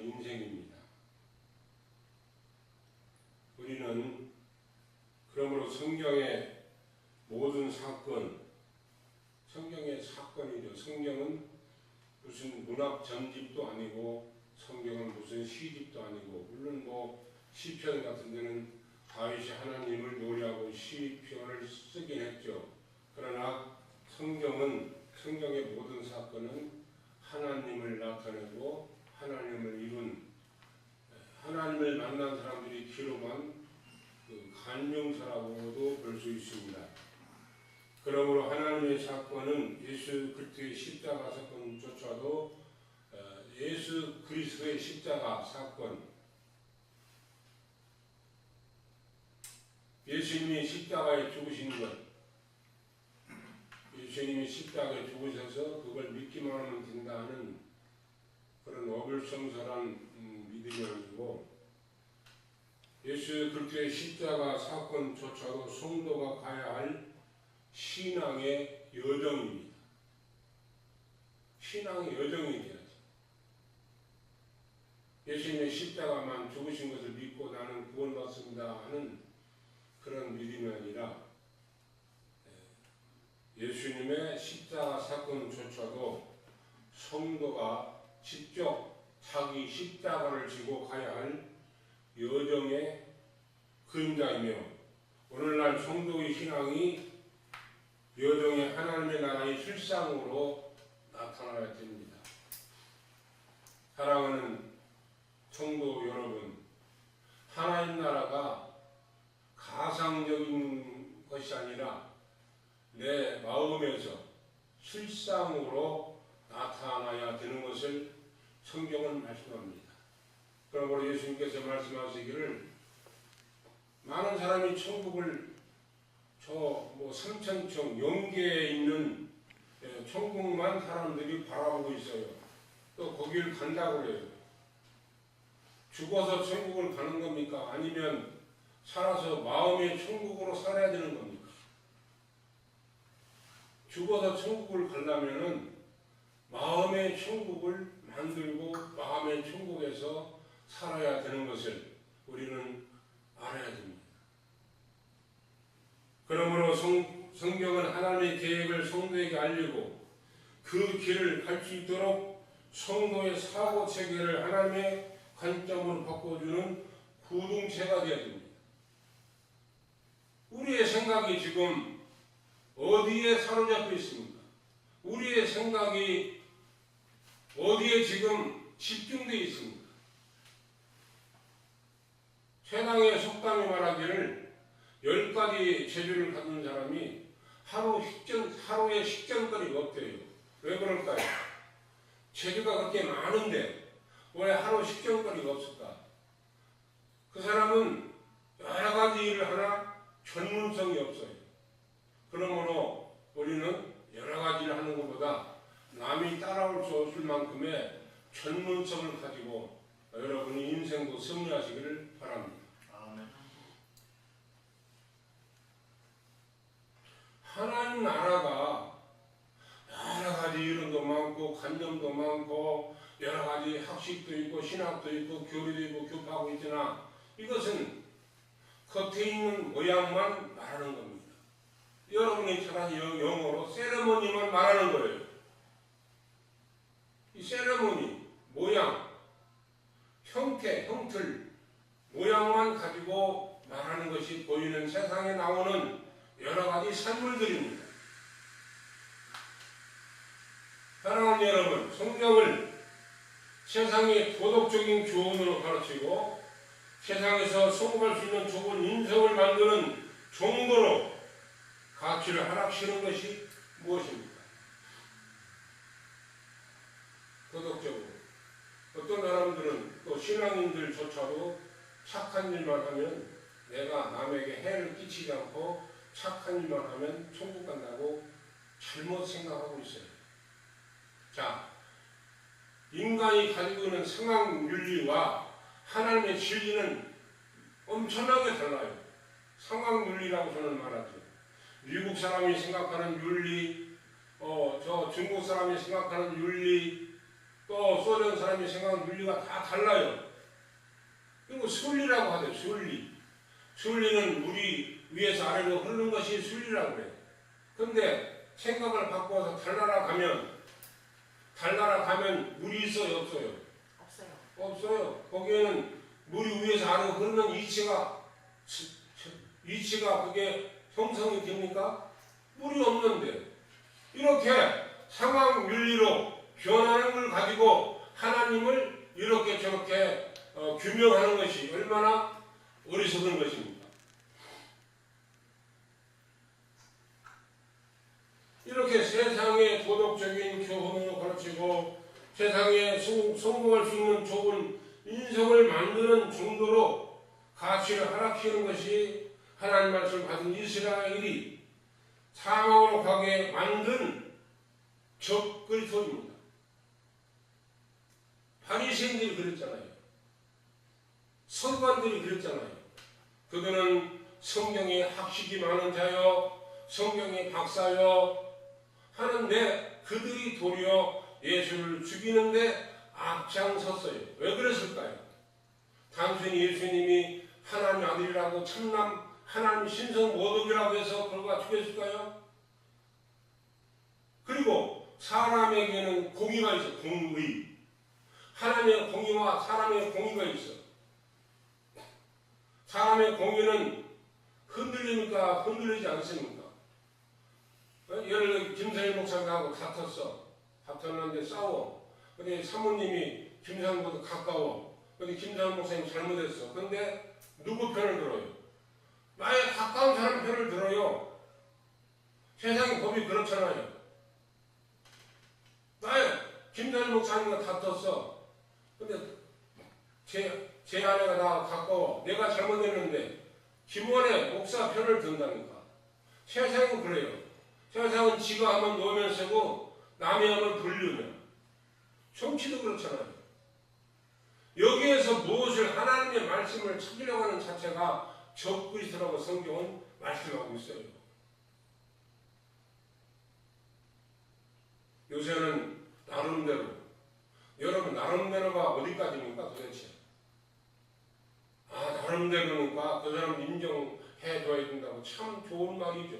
인생입니다. 우리는 그러므로 성경의 모든 사건, 성경의 사건이죠. 성경은 무슨 문학 전집도 아니고 성경은 무슨 시집도 아니고, 물론 시편 같은 데는 다윗이 하나님을 노래하고 시편을 쓰긴 했죠. 그러나 성경의 모든 사건은 하나님을 나타내고 하나님을 이룬, 하나님을 만난 사람들이 기록한 그 간명서라고도 볼 수 있습니다. 그러므로 하나님의 사건은 예수 그리스도의 십자가 사건조차도 예수 그리스도의 십자가 사건, 예수님이 십자가에 죽으신 것, 예수님이 십자가에 죽으셔서 그걸 믿기만 하면 된다는 그런 어불성설한 믿음이 아니고, 예수 그리스도의 십자가 사건조차도 성도가 가야 할 신앙의 여정입니다. 신앙의 여정이 돼야죠. 예수님의 십자가만 죽으신 것을 믿고 나는 구원받습니다 하는 그런 믿음이 아니라, 예수님의 십자가 사건조차도 성도가 직접 자기 십자가를 지고 가야 할 여정의 그림자이며, 오늘날 성도의 신앙이 여정의 하나님의 나라의 실상으로 나타나야 됩니다. 사랑하는 성도 여러분, 하나님 나라가 가상적인 것이 아니라 내 마음에서 실상으로 나타나야 되는 것을 성경은 말씀합니다. 그러므로 예수님께서 말씀하시기를, 많은 사람이 천국을 삼천층 영계에 있는 천국만 사람들이 바라보고 있어요. 또 거기를 간다고 그래요. 죽어서 천국을 가는 겁니까? 아니면 살아서 마음의 천국으로 살아야 되는 겁니까? 죽어서 천국을 가려면은 마음의 천국을 만들고 마음의 천국에서 살아야 되는 것을 우리는 알아야 됩니다. 그러므로 성경은 하나님의 계획을 성도에게 알리고 그 길을 갈 수 있도록 성도의 사고 체계를 하나님의 관점으로 바꿔주는 구동체가 되어야 됩니다. 우리의 생각이 지금 어디에 사로잡혀 있습니까? 우리의 생각이 어디에 지금 집중되어 있습니까? 세상의 속담이 말하기를 10가지 재주를 갖는 사람이 하루에 식전거리가 없대요. 왜 그럴까요? 재주가 그렇게 많은데 왜 하루 식전거리가 없을까? 그 사람은 여러 가지 일을 하나 전문성이 없어요. 그러므로 우리는 여러 가지 일을 하는 것보다 남이 따라올 수 없을 만큼의 전문성을 가지고 여러분이 인생도 승리하시기를 바랍니다. 아멘. 하나님 나라가 여러 가지 이론도 많고 관념도 많고 여러 가지 학식도 있고 신학도 있고 교리도 있고 교파하고 있으나, 이것은 겉에 있는 모양만 말하는 겁니다. 여러분이 잘하는 영어로 세레모니만 말하는 거예요. 이 세레모니, 모양, 형태, 형틀, 모양만 가지고 말하는 것이 보이는 세상에 나오는 여러 가지 산물들입니다. 사랑하는 여러분, 성경을 세상의 도덕적인 교훈으로 가르치고 세상에서 성공할 수 있는 좋은 인성을 만드는 정보로 가치를 하락시키는 것이 무엇입니까? 도덕적으로. 어떤 사람들은 또 신앙인들조차도 착한 일만 하면, 내가 남에게 해를 끼치지 않고 착한 일만 하면 천국 간다고 잘못 생각하고 있어요. 자, 인간이 가지고 있는 상황윤리와 하나님의 진리는 엄청나게 달라요. 상황윤리라고 저는 말하죠. 미국 사람이 생각하는 윤리, 저 중국 사람이 생각하는 윤리, 또 또 소련 사람이 생각하는 윤리가 다 달라요. 그리고 순리라고 하죠. 순리. 순리는 물이 위에서 아래로 흐르는 것이 순리라고 그래요. 근데 생각을 바꿔서 달나라 가면 물이 있어요, 없어요? 없어요. 없어요. 거기에는 물이 위에서 아래로 흐르는 이치가 그게 형성이 됩니까? 물이 없는데 이렇게 상황 윤리로 변하는 걸 가지고 하나님을 이렇게 저렇게 규명하는 것이 얼마나 어리석은 것입니까? 이렇게 세상의 도덕적인 교훈을 가르치고 세상에 성공할 수 있는 좋은 인성을 만드는 정도로 가치를 하락시키는 것이 하나님 말씀을 받은 이스라엘이 사망으로 가게 만든 적그리스도입니다. 바리새인들이 그랬잖아요. 서기관들이 그랬잖아요. 그들은 성경에 학식이 많은 자요, 성경의 박사요 하는데 그들이 도리어 예수를 죽이는데 앞장섰어요. 왜 그랬을까요? 단순히 예수님이 하나님 아들이라고 참남 하나님 신성 모독이라고 해서 그가 죽였을까요? 그리고 사람에게는 공의가 있어. 공의. 하나님의 공의와 사람의 공의가 있어. 사람의 공의는 흔들립니까? 흔들리지 않습니까? 예를 들어 김선일 목사님하고 다퉜는데 싸워. 근데 사모님이 김선일보다 가까워. 근데 김선일 목사님 잘못했어. 근데 누구 편을 들어요? 나의 가까운 사람 편을 들어요. 세상의 법이 그렇잖아요. 나의 김선일 목사님과 다퉜어. 근데 제 아내가 나 가까워. 내가 잘못했는데 김원의 목사 편을 든다니까. 세상은 그래요. 세상은 지가 하면 노면 쓰고 남이 하면 불륜이야. 정치도 그렇잖아요. 여기에서 무엇을 하나님의 말씀을 찾으려고 하는 자체가 적그리스도라고 성경은 말씀하고 있어요. 요새는 나름대로 여러분 나름대로가 어디까지입니까 도대체? 나름대로니까 그 사람 인정해줘야 된다고 참 좋은 말이죠.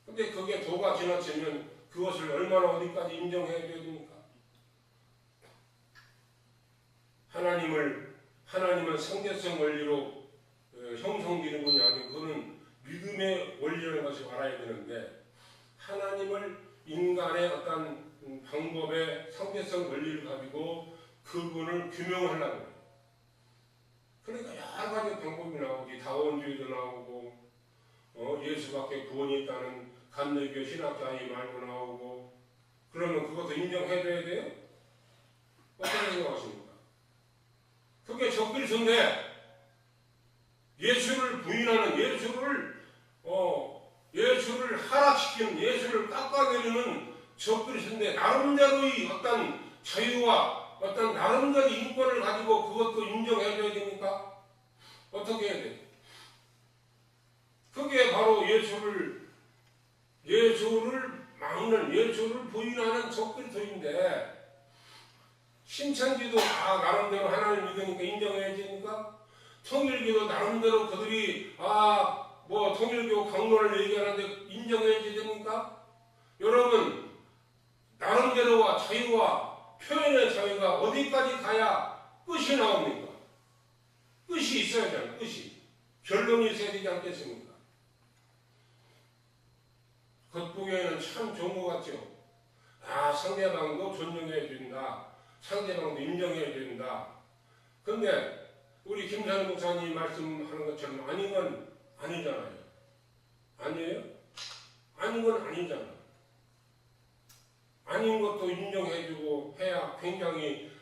근데 그게 도가 지나치면 그것을 얼마나 어디까지 인정해줘야 됩니까? 하나님은 상대성 원리로 형성되는 분이 아니고 그는 믿음의 원리라는 것을 알아야 되는데 하나님을 인간의 어떤 방법의 상대성 원리를 가지고 그분을 규명하려고 해요. 그러니까 여러 가지 방법이 나오지. 다원주의도 나오고 예수밖에 구원이 있다는 감리교 신학자의 말도 나오고 그러면 그것도 인정해줘야 돼요? 어떻게 생각하십니까? 그게 적그리스도인데 예수를 부인하는 예수를 하락시키는 예수를 깎아내리는 적그리스도인데 나름대로의 어떤 자유와 어떤 나름대로 인권을 가지고 그것도 인정해줘야 됩니까? 어떻게 해야 돼요? 그게 바로 예수를 막는 예수를 부인하는 적그리스도인데 신천지도 다 나름대로 하나님 믿으니까 인정해야 됩니까? 통일교도 나름대로 그들이 통일교 강론을 얘기하는데 인정해야 됩니까? 여러분 나름대로와 자유와 표현의 자유가 어디까지 가야 끝이 나옵니까? 끝이 있어야 되잖아요. 끝이. 결론이 있어야 되지 않겠습니까? 겉보기에는 참 좋은 것 같죠. 상대방도 존중해야 된다. 상대방도 인정해야 된다. 근데 우리 김찬호 목사님 말씀하는 것처럼 아닌 건 아니잖아요. 아니에요? 아닌 건 아니잖아. 아닌 것도 인정해주고 해야 굉장히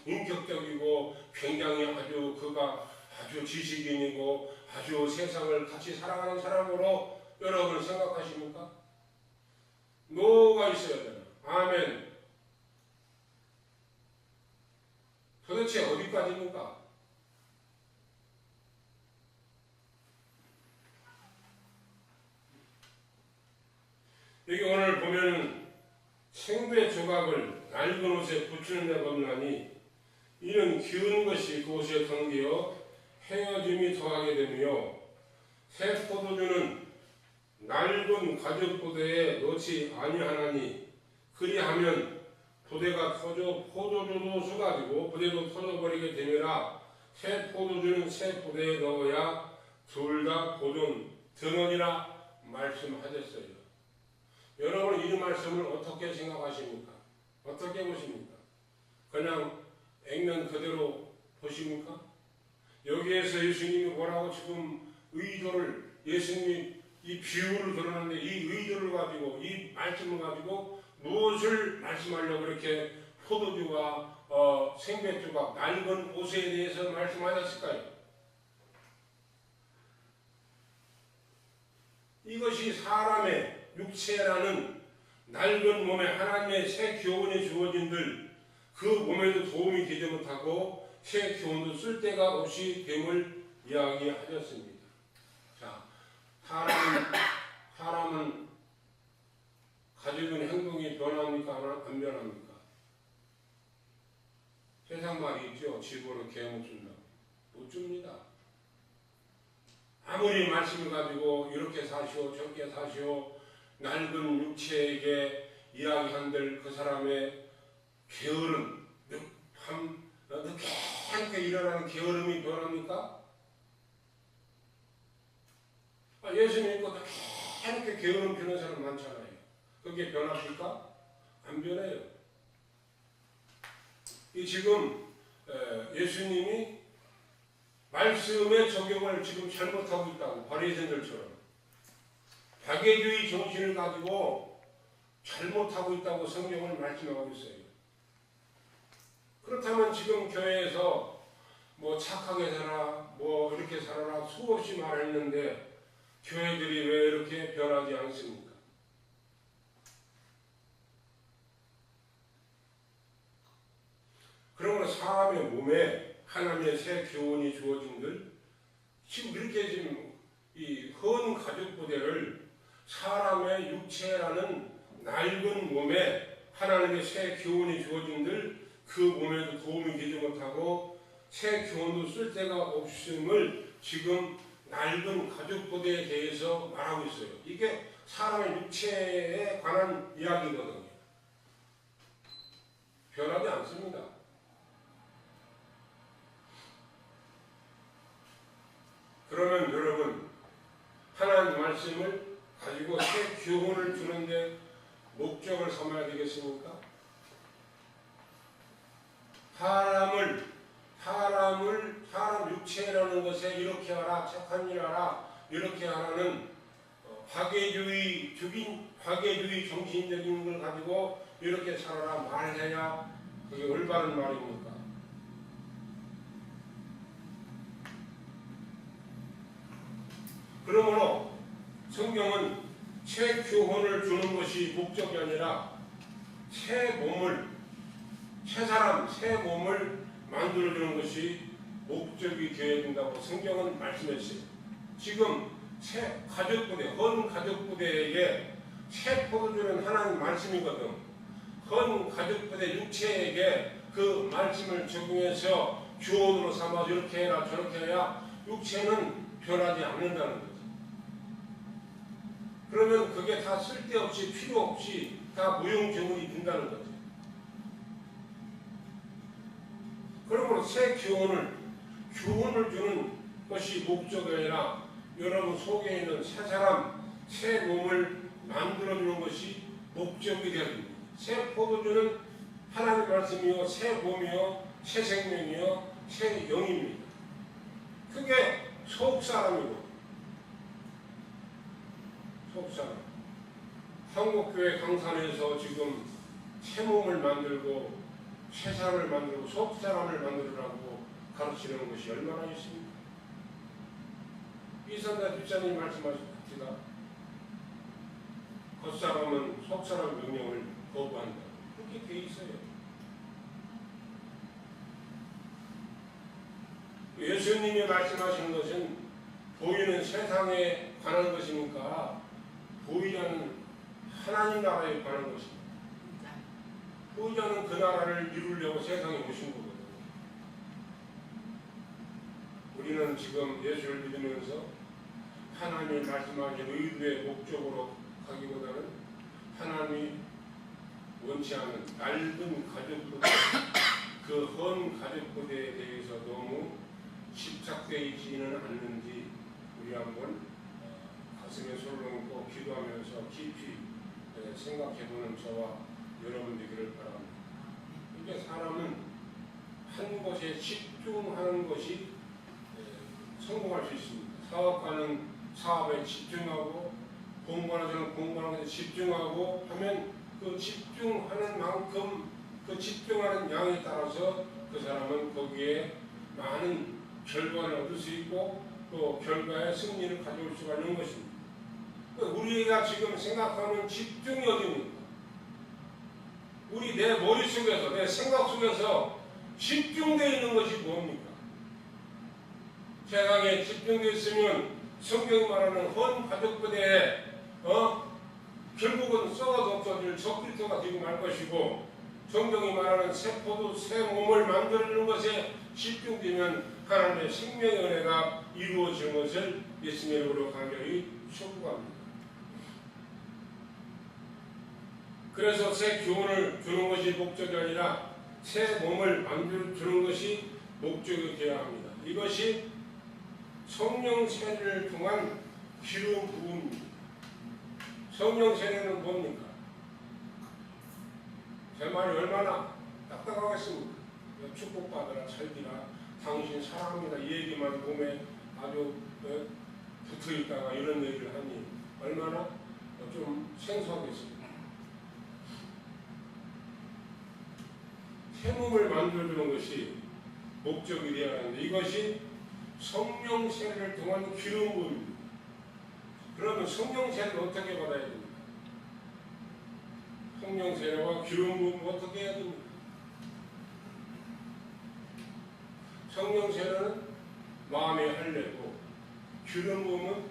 인격적이고 굉장히 그가 아주 지식인이고 아주 세상을 같이 살아가는 사람으로 여러분 생각하십니까? 노가 있어야 되나? 아멘. 도대체 어디까지입니까? 여기 오늘 보면은 생배 조각을 낡은 옷에 붙이는 데가 없나니 이는 기운 것이 그옷에 던기어 헤어짐이 더하게 되며 새 포도주는 낡은 가죽 부대에 넣지 아니하나니 그리하면 부대가 터져 포도주도 쏟아지고 부대도 터져버리게 되니라. 새 포도주는 새 부대에 넣어야 둘 다 보존되느니라 말씀하셨어요. 여러분 이 말씀을 어떻게 생각하십니까? 어떻게 보십니까? 그냥 액면 그대로 보십니까? 여기에서 예수님이 뭐라고 지금 의도를 예수님이 이 비유를 들었는데 이 의도를 가지고 이 말씀을 가지고 무엇을 말씀하려고 그렇게 포도주와 생배주가 낡은 옷에 대해서 말씀하셨을까요? 이것이 사람의 육체라는 낡은 몸에 하나님의 새 교훈이 주어진들 그 몸에도 도움이 되지 못하고 새 교훈도 쓸데가 없이 됨을 이야기하셨습니다. 자, 사람은 가지고 행동이 변합니까? 안 변합니까? 세상 말이 있죠. 집으로 개 못 준다고. 못 줍니다. 아무리 말씀을 가지고 이렇게 사시오 저렇게 사시오 낡은 육체에게 이야기한들 그 사람의 게으름 늦게 일어나는 게으름이 변합니까? 예수님 믿고 늦게 게으름 피는 사람 많잖아요. 그게 변합니까? 안 변해요. 지금 예수님이 말씀의 적용을 지금 잘못하고 있다고 바리새인들처럼 박애주의 정신을 가지고 잘못하고 있다고 성경을 말씀하고 있어요. 그렇다면 지금 교회에서 뭐 착하게 살아 뭐 이렇게 살아라 수없이 말했는데 교회들이 왜 이렇게 변하지 않습니까? 그러므로 사람의 몸에 하나님의 새 교훈이 주어진들 지금 이렇게 지금 이 헌 가죽 부대를 사람의 육체라는 낡은 몸에 하나님의 새 교훈이 주어진들 그 몸에도 도움이 되지 못하고 새 교훈도 쓸데가 없음을 지금 낡은 가죽 부대에 대해서 말하고 있어요. 이게 사람의 육체에 관한 이야기거든요. 변하지 않습니다. 그러면 여러분 하나님 말씀을 가지고 새 교훈을 주는데 목적을 삼아야 되겠습니까? 사람 육체라는 것에 이렇게 하라 착한 일 하라 이렇게 하라는 박애주의 정신적인 걸 가지고 이렇게 살아라 말해야 그게 올바른 말입니까? 그러므로 성경은 새 교훈을 주는 것이 목적이 아니라 새 몸을 만들어주는 것이 목적이 되어야 된다고 성경은 말씀했어요. 지금 새 가족부대, 헌 가족부대에게 새 포도주는 하나님 말씀이거든. 헌 가족부대 육체에게 그 말씀을 적용해서 교훈으로 삼아서 이렇게 해라 저렇게 해야 육체는 변하지 않는다는 거죠. 그러면 그게 다 쓸데없이 필요 없이 다 무용지물이 된다는 거죠. 그러므로 새 교훈을 주는 것이 목적이 아니라 여러분 속에 있는 새 사람, 새 몸을 만들어주는 것이 목적이 되어야 됩니다. 새 포도주는 하나님 말씀이요, 새 몸이요, 새 생명이요, 새 영입니다. 그게 속사람이고 속사람. 한국교회 강산에서 지금 새 몸을 만들고 새 사람을 만들고 속사람을 만들으라고 가르치는 것이 얼마나 있습니까? 이선자 집사님 말씀하셨습니다. 겉사람은 속사람 명령을 거부한다. 그렇게 돼 있어요. 예수님이 말씀하시는 것은 보이는 세상에 관한 것입니까? 보이지 않는 하나님 나라에 관한 것입니다. 의자는 그 나라를 이루려고 세상에 오신 거거든요. 우리는 지금 예수를 믿으면서 하나님이 말씀하신 의도의 목적으로 가기보다는 하나님이 원치 않은 낡은 가족부대, 그 헌 가족부대에 대해서 너무 집착되어 있지는 않는지 우리 한번 가슴에 손을 얹고 기도하면서 깊이 생각해보는 저와 여러분 되기를 바랍니다. 이게 사람은 한 것에 집중하는 것이 성공할 수 있습니다. 사업가는 사업에 집중하고 공부하는 사람은 공부하는 것에 집중하고 하면 그 집중하는 만큼 그 집중하는 양에 따라서 그 사람은 거기에 많은 결과를 얻을 수 있고 또 결과의 승리를 가져올 수가 있는 것입니다. 우리가 지금 생각하는 집중이 어디입니까? 우리 내 머릿속에서 내 생각 속에서 집중되어 있는 것이 뭡니까? 세상에 집중되어 있으면 성경이 말하는 헌 가족부대에 결국은 썩어도 없어질 적그리스도가 되고 말 것이고 성경이 말하는 새 포도 새 몸을 만들어주는 것에 집중되면 하나님의 생명의 은혜가 이루어지는 것을 예수님의 이름으로 간절히 축복합니다. 그래서 새 교훈을 주는 것이 목적이 아니라 새 몸을 만들어주는 것이 목적이 되어야 합니다. 이것이 성령 세례를 통한 기름 부음입니다. 성령 세례는 뭡니까? 제 말이 얼마나 딱딱하겠습니까? 축복받으라 살기라 당신 사랑합니다 이 얘기만 몸에 아주 붙어있다가 이런 얘기를 하니 얼마나 좀 생소하겠습니까? 새 몸을 만들어주는 것이 목적이 되어야 하는데 이것이 성령 세례를 통한 기름 부음입니다. 그러면 성령 세례를 어떻게 받아야 됩니까? 성령 세례와 기름 부음 어떻게 해야 됩니까? 성령 세례는 마음의 할례고 기름 부음은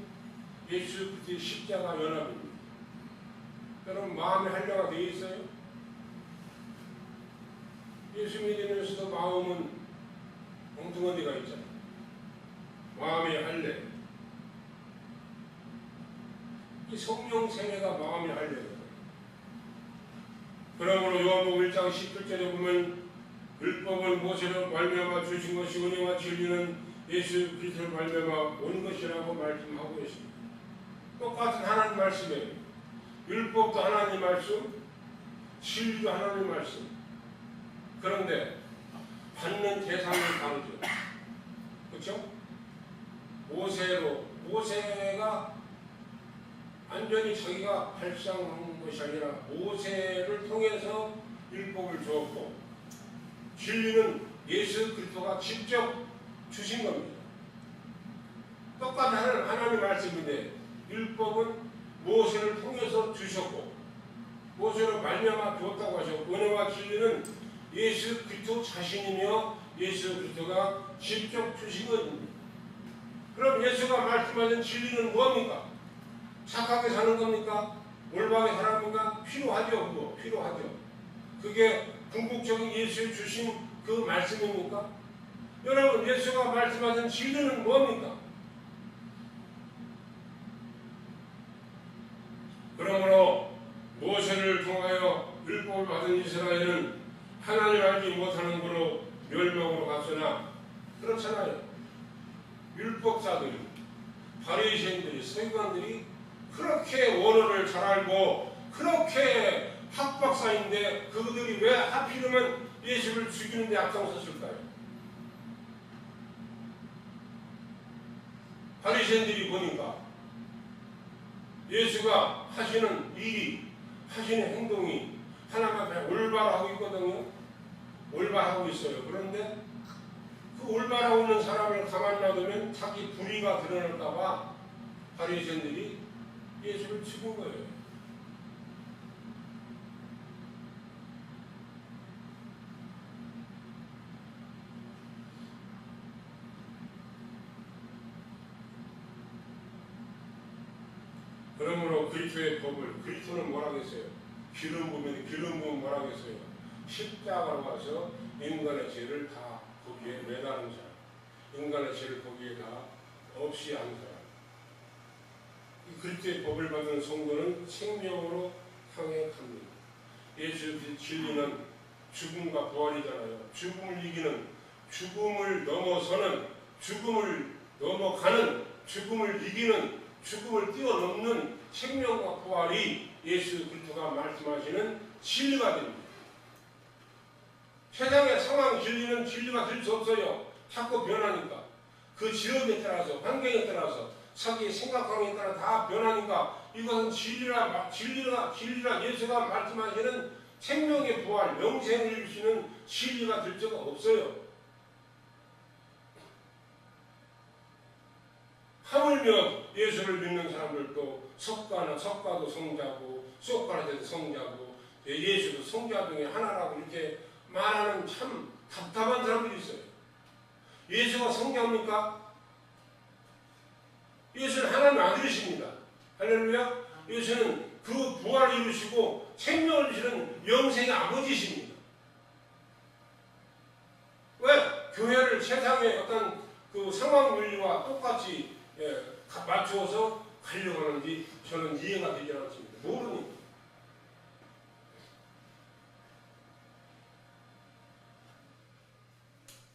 예수 그리스도의 십자가 연합입니다. 여러분 마음의 할례가 되어 있어요? 예수 믿으면서도 마음은 엉뚱어디가 있잖아요. 마음의 할례. 이 성령 세례가 마음의 할례거든요. 그러므로 요한복음 1장 17절에 보면 율법을 모세로 말미암아 주신 것이 은혜와 진리는 예수 그리스도를 말미암아 온 것이라고 말씀하고 있습니다. 똑같은 하나님 말씀이에요. 율법도 하나님 말씀, 진리도 하나님 말씀. 그런데 받는 대상이 다르죠. 그렇죠? 모세가 완전히 자기가 발상한 것이 아니라 모세를 통해서 율법을 주었고 진리는 예수 그리스도가 직접 주신 겁니다. 똑같은 하나님 말씀인데 율법은 모세를 통해서 주셨고 모세로 말미암아 주었다고 하셨고 은혜와 진리는 예수 그리스도 자신이며 예수 그리스도가 직접 주신 것입니다. 그럼 예수가 말씀하신 진리는 무엇입니까? 착하게 사는 겁니까? 올바르게 사는 겁니까? 필요하죠. 그거 필요하죠. 그게 궁극적인 예수 주신 그 말씀입니까? 여러분 예수가 말씀하신 진리는 뭡니까? 그러므로 모세를 통하여 율법을 받은 이스라엘은 하나님을 알지 못하는 거로 멸망으로 갔으나 그렇잖아요. 율법사들이 바리새인들이 서기관들이 그렇게 원어를 잘 알고 그렇게 학박사인데 그들이 왜 하필이면 예수를 죽이는 데 앞장섰을까요? 바리새인들이 보니까 예수가 하시는 일이 하시는 행동이 하나님 앞에 올바르고 있거든요. 올바르고 있어요. 그런데 그 올바르고 있는 사람을 가만 놔두면 자기 불의가 드러날까봐 바리새인들이 예수를 죽은 거예요. 그러므로 그리스도의 법을 그리스도는 뭐라고 했어요? 기름 부으면 뭐라고 했어요? 십자가로 가서 인간의 죄를 다 거기에 매다는 사람, 인간의 죄를 거기에 다 없이 한 사람. 그리스도의 법을 받은 성도는 생명으로 향해 갑니다. 예수의 진리는 죽음과 부활이잖아요. 죽음을 이기는, 죽음을 넘어서는, 죽음을 넘어가는, 죽음을 이기는, 죽음을 뛰어넘는 생명과 부활이 예수 그리스도가 말씀하시는 진리가 됩니다. 세상의 상황 진리는 진리가 될 수 없어요. 자꾸 변하니까. 그 지역에 따라서, 환경에 따라서, 자기 생각하는 데 따라 다 변하니까 이것은 진리라 예수가 말씀하시는 생명의 부활, 영생을 이룰 수 있는 진리가 될 수가 없어요. 하물며 예수를 믿는 사람들도 석가도 성자고 소크라테도 성자고 예수도 성자 중에 하나라고 이렇게 말하는 참 답답한 사람들이 있어요. 예수가 성자입니까? 예수는 하나님 아들이십니다. 할렐루야. 예수는 그 부활을 이루시고 생명을 주시는 영생의 아버지십니다. 왜? 교회를 세상의 어떤 그 상황 윤리와 똑같이 맞추어서 가려고 하는지 저는 이해가 되지 않습니다. 모르니까.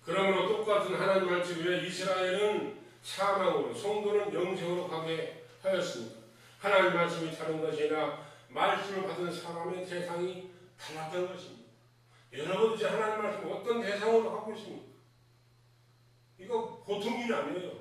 그러므로 똑같은 하나님 말씀 위에 이스라엘은 사망으로, 성도는 영생으로 가게 하였습니다. 하나님 말씀이 다른 것이 아니라 말씀을 받은 사람의 대상이 달랐던 것입니다. 여러분 이제 하나님 말씀 어떤 대상으로 갖고 있습니까? 이거 보통 일이 아니에요.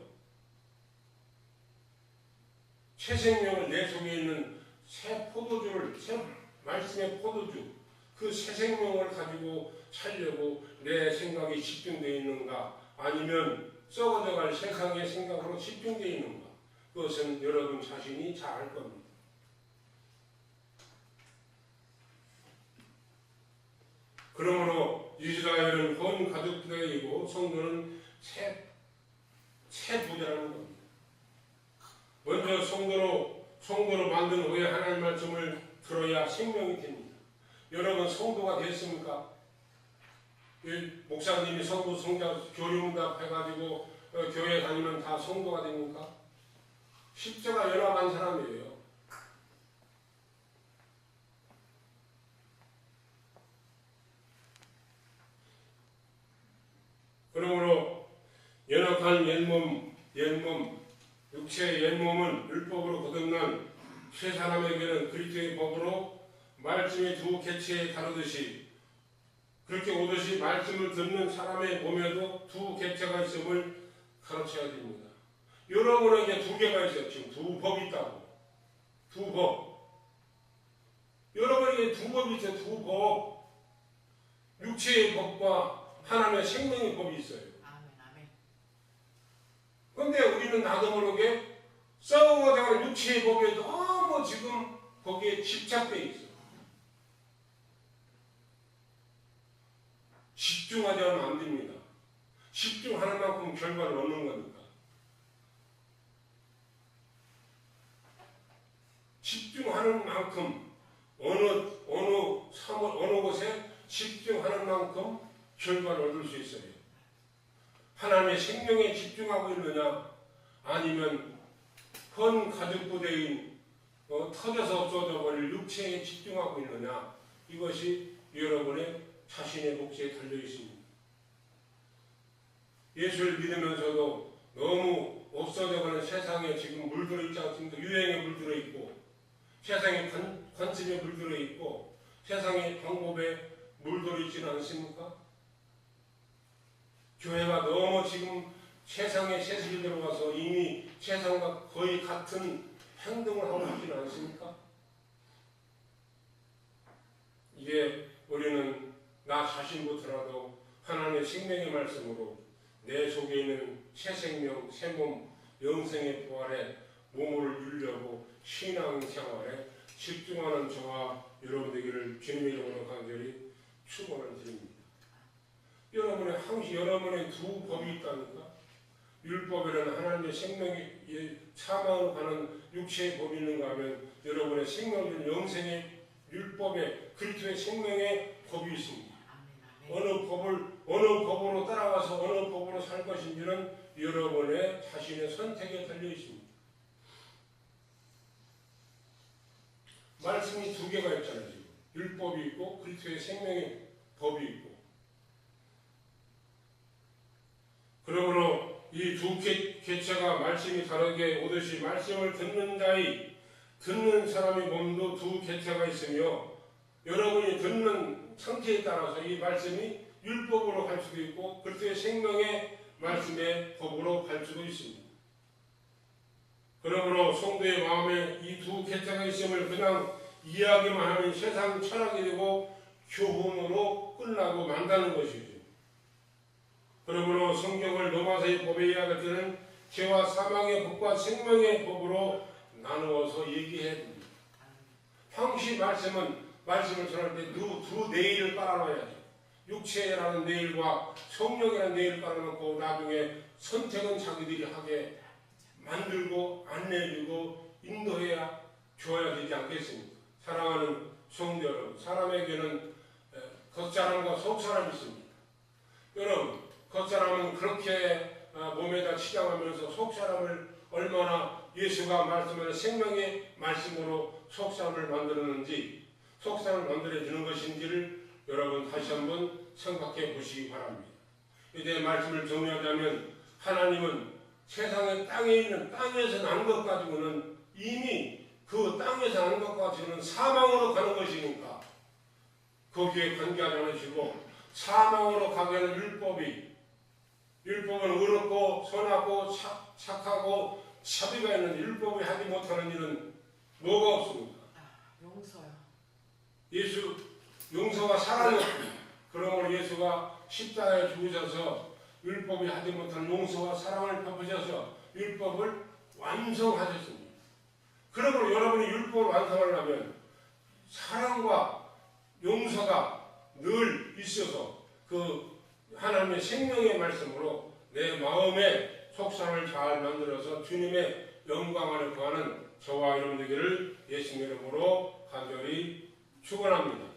새 생명을 내 속에 있는 새 포도주를, 새 말씀의 포도주, 그 새 생명을 가지고 살려고 내 생각이 집중되어 있는가, 아니면 썩어져갈 세상의 생각으로 집중되어 있는가, 그것은 여러분 자신이 잘 알 겁니다. 그러므로 이스라엘은 본 가족 부대이고 성도는 새 부대라는 겁니다. 먼저 성도로 만든 후에 하나님 말씀을 들어야 생명이 됩니다. 여러분 성도가 됐습니까? 목사님이 성자 교류문답 해가지고 교회 다니면 다 성도가 됩니까? 십자가 연합한 사람이에요. 그러므로 연합한 옛몸, 육체의 옛몸은 율법으로 거듭난 새 사람에게는 그리스도의 법으로 말씀의 두 객체에 다르듯이, 그렇게 오듯이 말씀을 듣는 사람의 몸에도 두 객체가 있음을 가르쳐야 됩니다. 여러분에게 두 개가 있어요. 지금 두 법이 있다고. 두 법. 여러분에게 두 법이 있어요. 두 법. 육체의 법과 하나님의 생명의 법이 있어요. 그런데 우리는 나도 모르게 싸워가는 육체의 법에 너무 지금 거기에 집착되어 있어요. 집중하지 않으면 안 됩니다. 집중하는 만큼 결과를 얻는 거니까. 집중하는 만큼 어느 곳에 집중하는 만큼 결과를 얻을 수 있어요. 하나님의 생명에 집중하고 있느냐, 아니면 헌 가죽부대인 터져서 없어져 버릴 육체에 집중하고 있느냐, 이것이 여러분의 자신의 몫에 달려 있습니다. 예수를 믿으면서도 너무 없어져가는 세상에 지금 물들어 있지 않습니까? 유행에 물들어 있고, 세상의 관습에 물들어 있고, 세상의 방법에 물들어 있지는 않습니까? 교회가 너무 지금 세상의 세습이 들어가서 이미 세상과 거의 같은 행동을 하고 있지는 않습니까? 이게 우리는 나 자신부터라도 하나님의 생명의 말씀으로 내 속에 있는 새 생명, 새 몸, 영생의 부활에 몸을 유려고 신앙생활에 집중하는 저와 여러분 되기를 주님의 이름으로 간절히 축원을 드립니다. 여러분의 두 법이 있다니까. 율법에는 하나님의 생명이 사망으로 가는 육체의 법이 있는가 하면 여러분의 생명은 영생의 율법에 그리스도의 생명의 법이 있습니다. 어느 법으로 따라와서 어느 법으로 살 것인지는 여러분의 자신의 선택에 달려 있습니다. 말씀이 두 개가 있잖아요. 지금 율법이 있고 그리스도의 생명의 법이 있고, 그러므로 이 두 개체가 말씀이 다르게 오듯이 말씀을 듣는 사람의 몸도 두 개체가 있으며, 여러분이 듣는 상태에 따라서 이 말씀이 율법으로 갈 수도 있고 그리스도의 생명의 말씀의 법으로 갈 수도 있습니다. 그러므로 성도의 마음에 이 두 개체가 있음을 그냥 이야기만 하면 세상 철학이 되고 교훈으로 끝나고 만다는 것이죠. 그러므로 성경을 로마서의 법에 이야기할 때는 죄와 사망의 법과 생명의 법으로 나누어서 얘기해야 됩니다. 항시 말씀을 전할 때 두 내일을 깔아놔야죠. 육체라는 내일과 성령이라는 내일을 깔아놓고 나중에 선택은 자기들이 하게 만들고 안내해주고 인도해야 줘야 되지 않겠습니까? 사랑하는 성도 여러분, 사람에게는 겉사람과 속사람이 있습니다. 여러분, 겉사람은 그렇게 몸에다 치장하면서 속사람을 얼마나 예수가 말씀하는 생명의 말씀으로 속사람을 만들었는지, 속사람을 만들어주는 것인지를 여러분 다시 한번 생각해 보시기 바랍니다. 이제 말씀을 정리하자면, 하나님은 세상의 땅에 있는 땅에서 난 것 가지고는 이미 그 땅에서 난 것 가지고는 사망으로 가는 것이니까 거기에 관계하지 않으시고, 사망으로 가게 하는 율법은 의롭고 선하고 착하고 자비가 있는 율법이 하지 못하는 일은 뭐가 없습니까? 용서요. 예수 용서가 사랑이었습니다. 그러므로 예수가 십자가에 죽으셔서 율법이 하지 못한 용서와 사랑을 베푸셔서 율법을 완성하셨습니다. 그러므로 여러분이 율법을 완성하려면 사랑과 용서가 늘 있어서 그 하나님의 생명의 말씀으로 내 마음의 속상을 잘 만들어서 주님의 영광 안에 구하는 저와 여러분 되기를 예수님 이름으로 간절히 축원합니다.